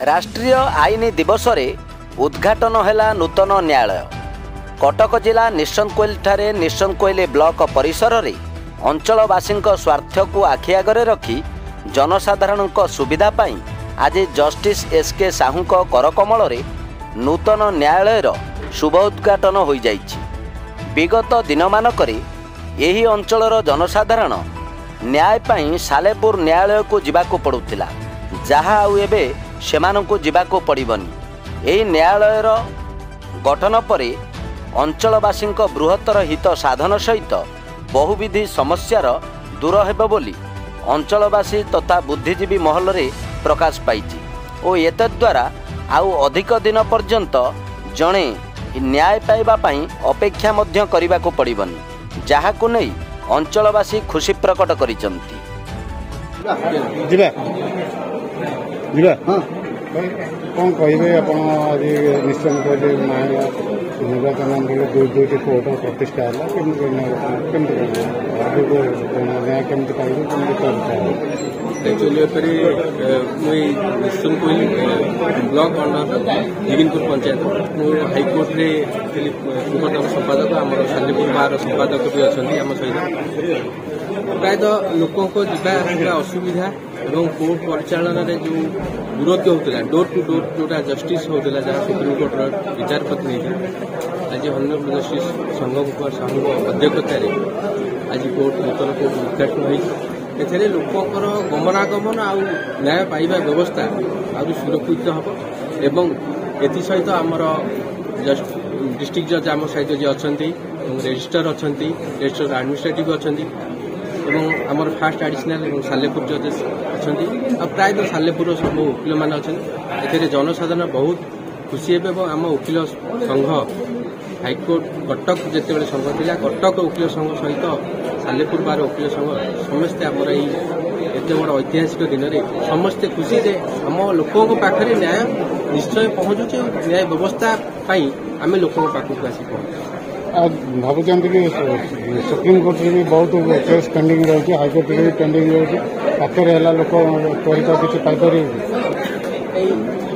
राष्ट्रीय आईन दिवस रे उद्घाटन हैला नूतन न्यायालय। कटक जिला निशंकोइल ठारे निशंकोइल ब्लॉक परिसर रे अंचलवासी स्वार्थ को आखि आगरे रखी जनसाधारण सुविधा पाई आज जस्टिस एसके साहू करकमल रे नूतन न्यायालयर शुभ उद्घाटन हो जाइछि। विगत दिन मानकरे एही अंचलर जनसाधारण न्याय पाई सालेपुर न्यायालय को जिबाको पड़ुथिला, जहा आउ एबे सेमानंकु जिबाको पड़िबनी। एही न्यायालयर गठन परे अंचलवासी बृहत्तर हित साधन सहित बहुविधि समस्यार दूर हेबो बोली अंचलवासी तथा बुद्धिजीवी महल रे प्रकाश पाइछि और एतद्वारा आउ अधिक दिन पर्यंत जणे न्याय पाइबा पई अपेक्षा मध्य करिबाको पड़िबनी, जहाकु नै अंचलवासी खुशी प्रकट करिसंती। कौन कहे आप निश्चय निर्वाचन दुईटी कोर्ट प्रतिष्ठा है न्याय केमती पाइबे actually Nischintakoili block under Diginpur panchayat high court रे पूर्वतम संपादक आम सालेपुर बार संपादक भी अच्छा आम सहित प्रायतः लोकों को जावा असुविधा और कोर्ट परिचालन जो दूरत्व होता डोर टू डोर जोटा जस्टिस होता जहाँ सुप्रीम कोर्टर विचारपति नहीं आज हनरेबल जस्टिस संगम कुमार साहू अध्यक्षतार आज कोर्ट नूतन कोर्ट उद्घाटन हो लोकंर गमनागमन आ न्याय पाइबा व्यवस्था आज सुरक्षित हम एवं एसहित आमर डिस्ट्रिक्ट जज आम सहित जी अच्छा रेजिस्टर अच्छा रेजिस्टर एडमिनिस्ट्रेटिव अच्छा आमर फास्ट एडिशनल सालेपुर जजेस अच्छा प्रायतः सालेपुर सब वकिल मान अच्छा जनसाधारण बहुत खुशी हे आम वकिल संघ हाईकोर्ट कटक जिते संघ था कटक वकिल संघ सहित सालेपुर बार वकिल संघ समस्ते आमर एत बड़ ऐतिहासिक दिन में समस्ते खुशी जे आम लोकों पाखे न्याय निश्चय पहुंचुचे न्याय व्यवस्था आम लोकों पाखक आसी पहुंच भावुं कि सुप्रीम कोर्ट भी बहुत केस पेंडिंग रही है, हाईकोर्ट भी पेंडिंग रही पाखे लोक त्वरित किसी पाइपर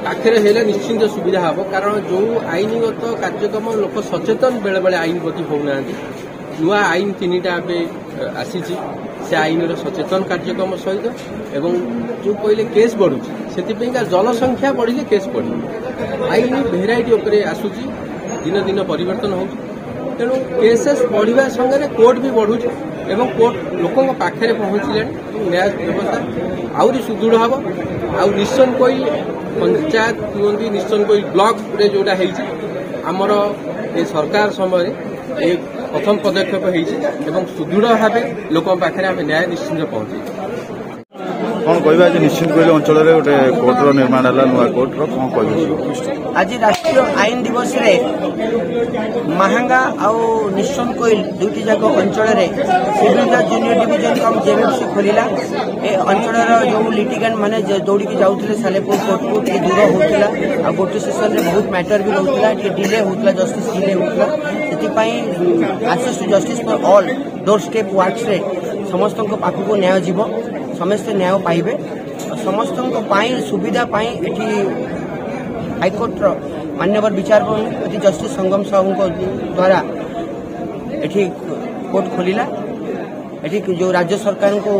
पाखे निश्चिंत सुविधा हम कारण जो आईनगत कार्यक्रम लोक सचेतन बेले बेले आईन प्रति होना नुआ आईन तीन टा आसी से आईन सचेतन कार्यक्रम सहित एवं जो कहले केस बढ़ुची से जनसंख्या बढ़िले केस बढ़ी आईन भेराइटी उपरे आसूची दिन दिन परिवर्तन हो तेणु केसेस बढ़िया संगे कोर्ट भी बढ़ुची एवं कोर्ट लोकों पाखे पहुंचले न्याय व्यवस्था आहरी सुदृढ़ हम आउ निशंकोइल पंचायत कहते निशंकोइल ब्लॉक रे जोटा आमर ए सरकार समय एक प्रथम पदक्षेप हो सुदृढ़ भाव लोक पाखे आम न्याय निश्चिंत पहुंचे। कौन कह निशंकोइल अंचल गोटे कोर्टर निर्माण है नुआ कोर्टर कौन कह आज राष्ट्रीय आईन दिवस रे महांगा आउ निशंकोइल दुईटी जाक अंचल सिविल जज जूनियर डिविजन कम जेएमएफसी खोलिला ए अंचल जो लिटिगेंट माने दौड़ी जाऊे सालेपुर कोर्ट को दूर होता गोटे सेसन रे बहुत मैटर भी होता डिले होता जस्टिस डिले होता access to justice for all door step works रे समस्त पाखक न्याय जीव समस्ते न्याय पाइबे समस्त सुविधा एठी हाईकोर्ट मान्यवर विचारपति जस्टिस संगम साहू द्वारा एठी कोर्ट खोलिला एठी जो राज्य सरकार को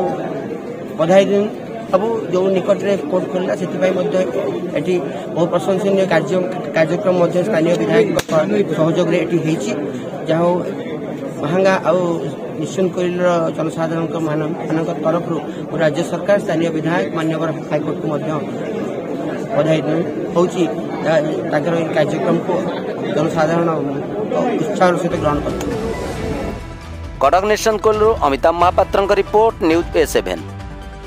बधाई दिन सब जो निकट रे कोर्ट खोलिला से बहुत प्रशंसनीय कार्यक्रम स्थानीय विधायक सहयोग जहाँ महांगा आउ निशंकोइल जनसाधारण मान तरफ राज्य सरकार स्थानीय विधायक मान्यवर हाईकोर्ट को बधाई होची कार्यक्रम को जनसाधारण उत्साह सहित ग्रहण कर। Cuttack Nischintakoili Amitabh Mahapatra report news A7।